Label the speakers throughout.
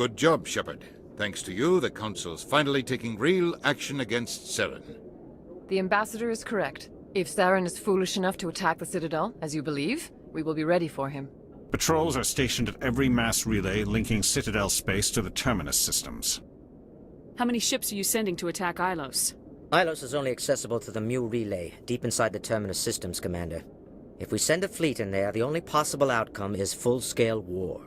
Speaker 1: Good job, Shepard. Thanks to you, the Council's finally taking real action against Saren.
Speaker 2: The Ambassador is correct. If Saren is foolish enough to attack the Citadel, as you believe, we will be ready for him.
Speaker 3: Patrols are stationed at every mass relay linking Citadel space to the Terminus systems.
Speaker 4: How many ships are you sending to attack Ilos?
Speaker 5: Ilos is only accessible to the Mu relay, deep inside the Terminus systems, Commander. If we send a fleet in there, the only possible outcome is full-scale war.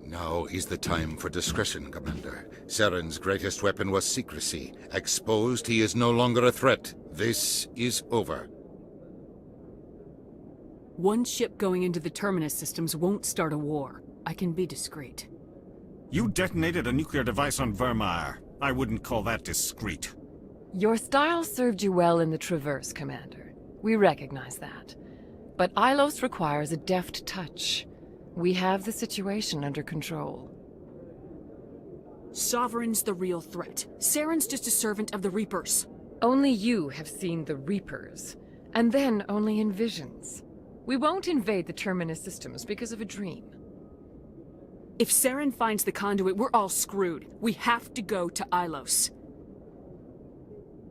Speaker 1: Now is the time for discretion, Commander. Saren's greatest weapon was secrecy. Exposed, he is no longer a threat. This is over.
Speaker 4: One ship going into the Terminus systems won't start a war. I can be discreet.
Speaker 3: You detonated a nuclear device on Virmire. I wouldn't call that discreet.
Speaker 2: Your style served you well in the Traverse, Commander. We recognize that. But Ilos requires a deft touch. We have the situation under control.
Speaker 4: Sovereign's the real threat. Saren's just a servant of the Reapers.
Speaker 2: Only you have seen the Reapers, and then only in visions. We won't invade the Terminus systems because of a dream.
Speaker 4: If Saren finds the conduit, we're all screwed. We have to go to Ilos.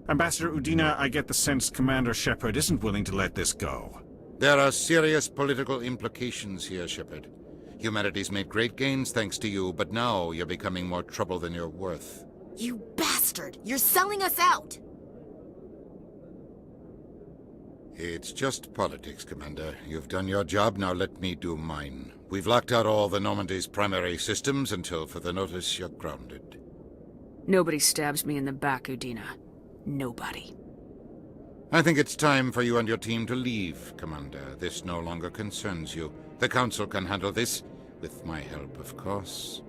Speaker 3: Ambassador Udina, I get the sense Commander Shepard isn't willing to let this go.
Speaker 1: There are serious political implications here, Shepard. Humanity's made great gains thanks to you, but now you're becoming more trouble than you're worth.
Speaker 6: You bastard! You're selling us out!
Speaker 1: It's just politics, Commander. You've done your job, now let me do mine. We've locked out all the Normandy's primary systems until further notice you're grounded.
Speaker 4: Nobody stabs me in the back, Udina. Nobody.
Speaker 1: I think it's time for you and your team to leave, Commander. This no longer concerns you. The Council can handle this, with my help, of course.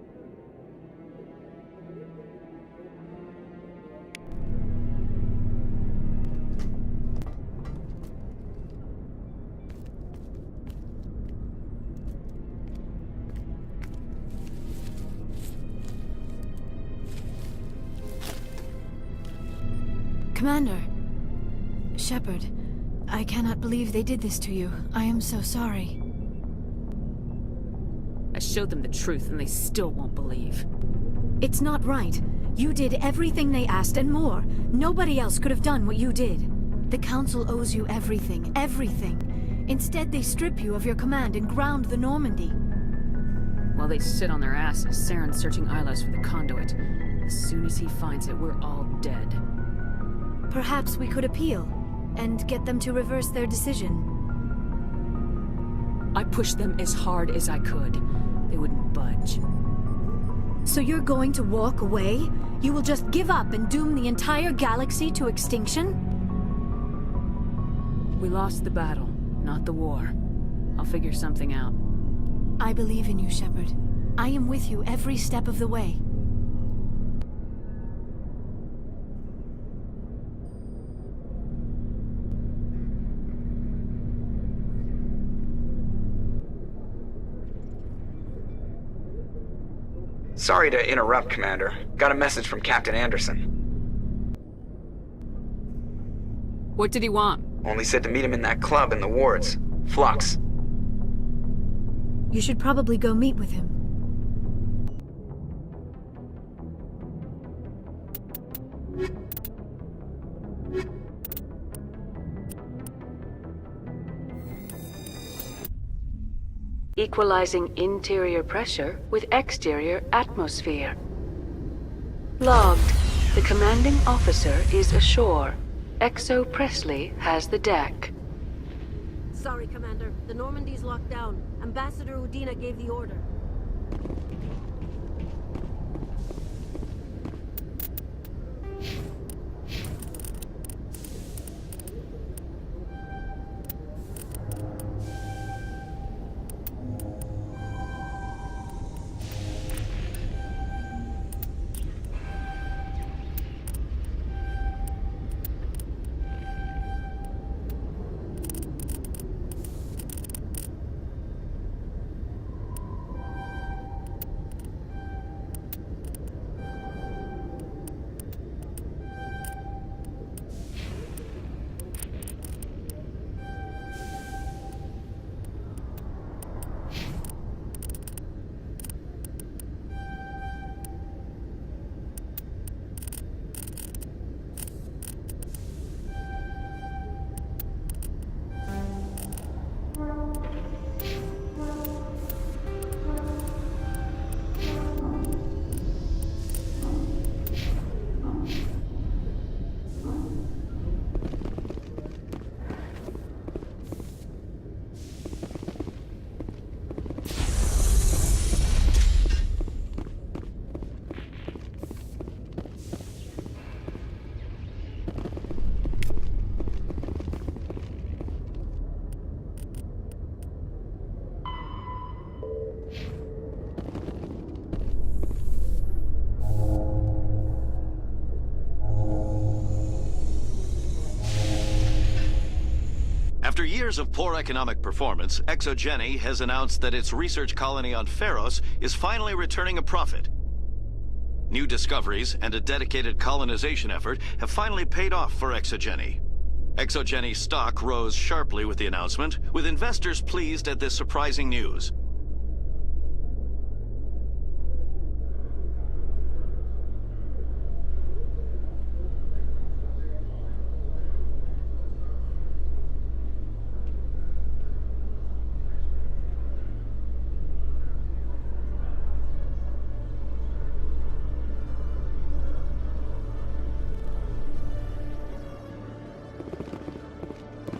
Speaker 7: Commander. Shepard, I cannot believe they did this to you. I am so sorry.
Speaker 4: I showed them the truth and they still won't believe.
Speaker 7: It's not right. You did everything they asked and more. Nobody else could have done what you did. The Council owes you everything, everything. Instead, they strip you of your command and ground the Normandy.
Speaker 4: While they sit on their asses, Saren's searching Ilos for the conduit. As soon as he finds it, we're all dead.
Speaker 7: Perhaps we could appeal, and get them to reverse their decision.
Speaker 4: I pushed them as hard as I could. They wouldn't budge.
Speaker 7: So you're going to walk away? You will just give up and doom the entire galaxy to extinction?
Speaker 4: We lost the battle, not the war. I'll figure something out.
Speaker 7: I believe in you, Shepard. I am with you every step of the way.
Speaker 8: Sorry to interrupt, Commander. Got a message from Captain Anderson.
Speaker 4: What did he want?
Speaker 8: Only said to meet him in that club in the wards. Flux.
Speaker 7: You should probably go meet with him.
Speaker 9: Equalizing interior pressure with exterior atmosphere. Logged. The commanding officer is ashore. Exo Presley has the deck.
Speaker 10: Sorry, Commander. The Normandy's locked down. Ambassador Udina gave the order.
Speaker 11: After years of poor economic performance, Exogeny has announced that its research colony on Pharos is finally returning a profit. New discoveries and a dedicated colonization effort have finally paid off for Exogeny. Exogeny's stock rose sharply with the announcement, with investors pleased at this surprising news.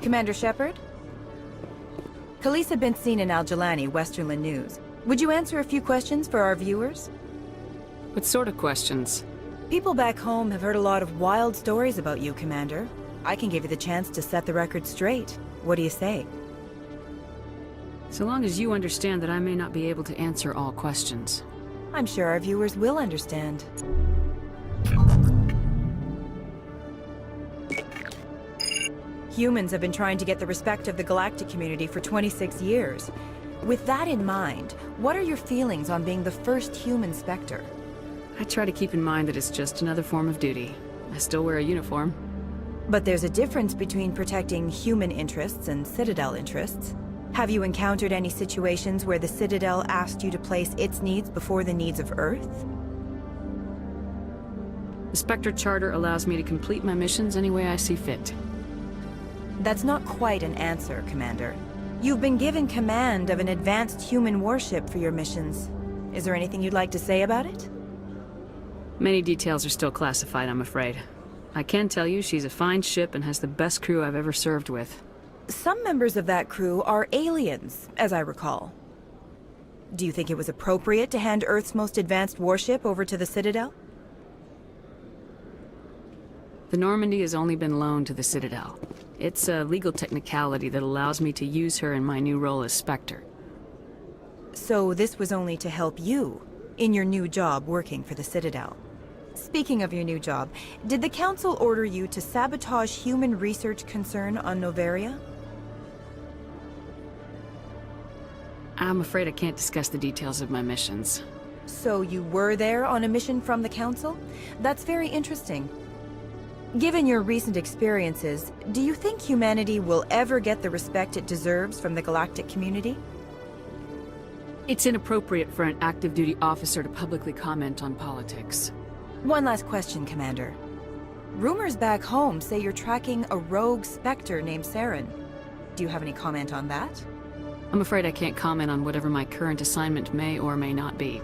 Speaker 12: Commander Shepard? Khalees had been seen in Al-Jalani, Westerland News. Would you answer a few questions for our viewers?
Speaker 4: What sort of questions?
Speaker 12: People back home have heard a lot of wild stories about you, Commander. I can give you the chance to set the record straight. What do you say?
Speaker 4: So long as you understand that I may not be able to answer all questions.
Speaker 12: I'm sure our viewers will understand. Humans have been trying to get the respect of the galactic community for 26 years. With that in mind, what are your feelings on being the first human Spectre?
Speaker 4: I try to keep in mind that it's just another form of duty. I still wear a uniform.
Speaker 12: But there's a difference between protecting human interests and Citadel interests. Have you encountered any situations where the Citadel asked you to place its needs before the needs of Earth?
Speaker 4: The Spectre Charter allows me to complete my missions any way I see fit.
Speaker 12: That's not quite an answer, Commander. You've been given command of an advanced human warship for your missions. Is there anything you'd like to say about it?
Speaker 4: Many details are still classified, I'm afraid. I can tell you she's a fine ship and has the best crew I've ever served with.
Speaker 12: Some members of that crew are aliens, as I recall. Do you think it was appropriate to hand Earth's most advanced warship over to the Citadel?
Speaker 4: The Normandy has only been loaned to the Citadel. It's a legal technicality that allows me to use her in my new role as Spectre.
Speaker 12: So this was only to help you in your new job working for the Citadel. Speaking of your new job, did the Council order you to sabotage human research concern on Noveria?
Speaker 4: I'm afraid I can't discuss the details of my missions.
Speaker 12: So you were there on a mission from the Council? That's very interesting. Given your recent experiences, do you think humanity will ever get the respect it deserves from the galactic community?
Speaker 4: It's inappropriate for an active duty officer to publicly comment on politics.
Speaker 12: One last question, Commander. Rumors back home say you're tracking a rogue Spectre named Saren. Do you have any comment on that?
Speaker 4: I'm afraid I can't comment on whatever my current assignment may or may not be.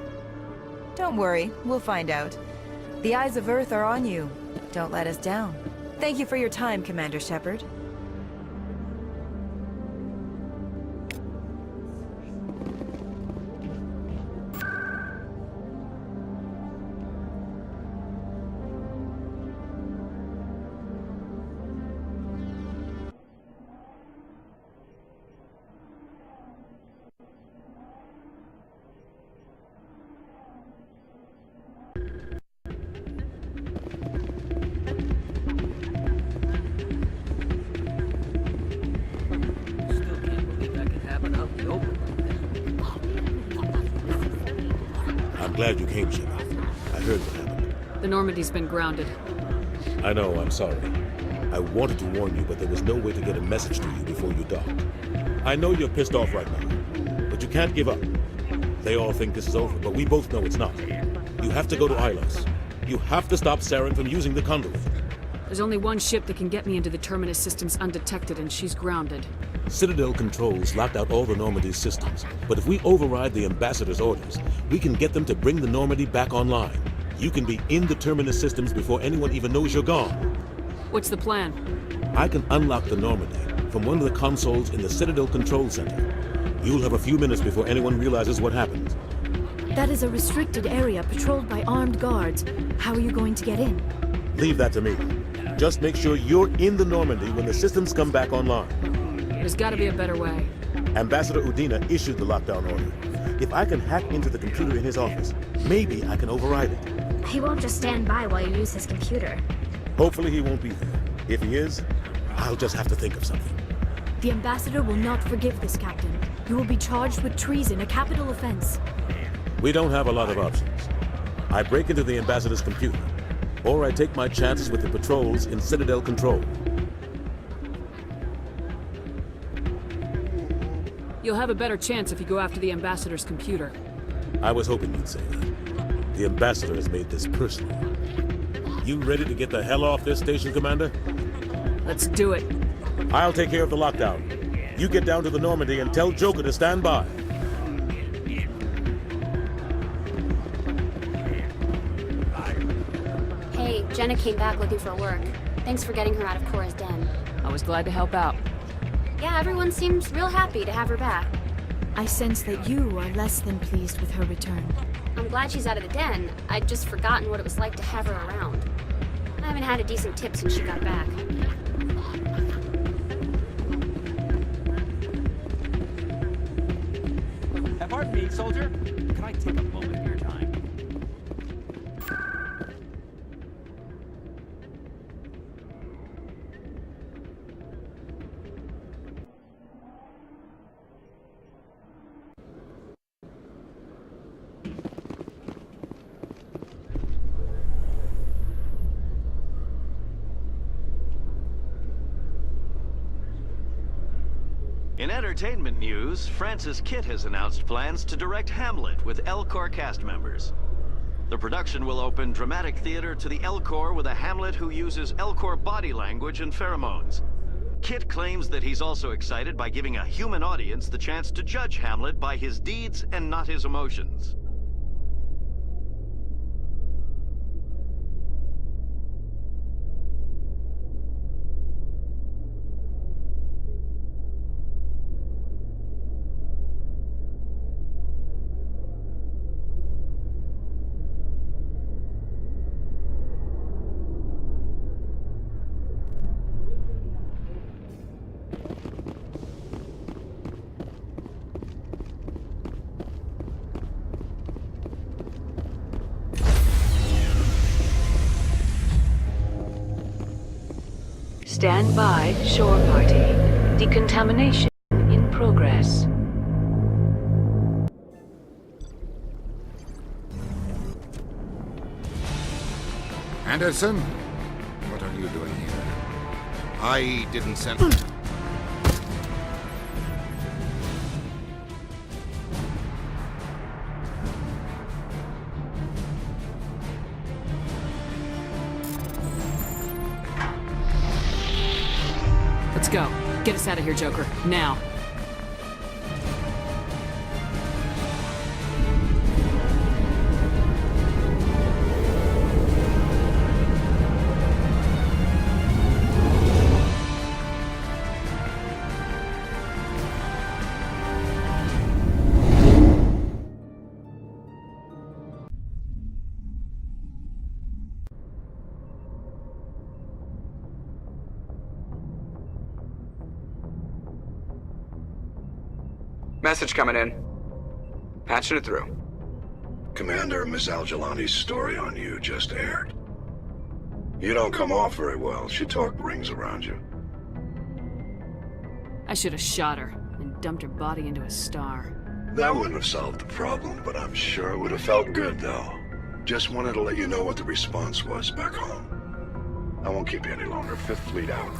Speaker 12: Don't worry, we'll find out. The eyes of Earth are on you. Don't let us down. Thank you for your time, Commander Shepard.
Speaker 13: I'm glad you came, Shepard. I heard what happened.
Speaker 4: The Normandy's been grounded.
Speaker 13: I know, I'm sorry. I wanted to warn you, but there was no way to get a message to you before you docked. I know you're pissed off right now, but you can't give up. They all think this is over, but we both know it's not. You have to go to Ilos. You have to stop Saren from using the conduit.
Speaker 4: There's only one ship that can get me into the Terminus systems undetected, and she's grounded.
Speaker 13: Citadel controls locked out all the Normandy's systems, but if we override the Ambassador's orders, we can get them to bring the Normandy back online. You can be in the Terminus systems before anyone even knows you're gone.
Speaker 4: What's the plan?
Speaker 13: I can unlock the Normandy from one of the consoles in the Citadel Control Center. You'll have a few minutes before anyone realizes what happened.
Speaker 7: That is a restricted area patrolled by armed guards. How are you going to get in?
Speaker 13: Leave that to me. Just make sure you're in the Normandy when the systems come back online.
Speaker 4: There's gotta be a better way.
Speaker 13: Ambassador Udina issued the lockdown order. If I can hack into the computer in his office, maybe I can override it.
Speaker 14: He won't just stand by while you use his computer.
Speaker 13: Hopefully he won't be there. If he is, I'll just have to think of something.
Speaker 7: The Ambassador will not forgive this, Captain. You will be charged with treason, a capital offense.
Speaker 13: We don't have a lot of options. I break into the Ambassador's computer, or I take my chances with the patrols in Citadel control.
Speaker 4: You'll have a better chance if you go after the Ambassador's computer.
Speaker 13: I was hoping you'd say that. The Ambassador has made this personal. You ready to get the hell off this station, Commander?
Speaker 4: Let's do it.
Speaker 13: I'll take care of the lockdown. You get down to the Normandy and tell Joker to stand by.
Speaker 14: Hey, Jenna came back looking for work. Thanks for getting her out of Cora's den.
Speaker 4: I was glad to help out.
Speaker 14: Yeah, everyone seems real happy to have her back.
Speaker 7: I sense that you are less than pleased with her return.
Speaker 14: I'm glad she's out of the den. I'd just forgotten what it was like to have her around. I haven't had a decent tip since she got back.
Speaker 15: Pardon me, soldier. Can I take a moment of your time?
Speaker 11: In entertainment news, Francis Kitt has announced plans to direct Hamlet with Elcor cast members. The production will open dramatic theater to the Elcor with a Hamlet who uses Elcor body language and pheromones. Kitt claims that he's also excited by giving a human audience the chance to judge Hamlet by his deeds and not his emotions.
Speaker 9: Stand by, shore party. Decontamination in progress.
Speaker 1: Anderson? What are you doing here? I didn't send...
Speaker 4: Let's go. Get us out of here, Joker. Now.
Speaker 8: Message coming in. Patching it through.
Speaker 16: Commander, Miss Al-Jalani's story on you just aired. You don't come off very well. She talked rings around you.
Speaker 4: I should have shot her and dumped her body into a star.
Speaker 16: That wouldn't have solved the problem, but I'm sure it would have felt good, though. Just wanted to let you know what the response was back home. I won't keep you any longer. Fifth Fleet out.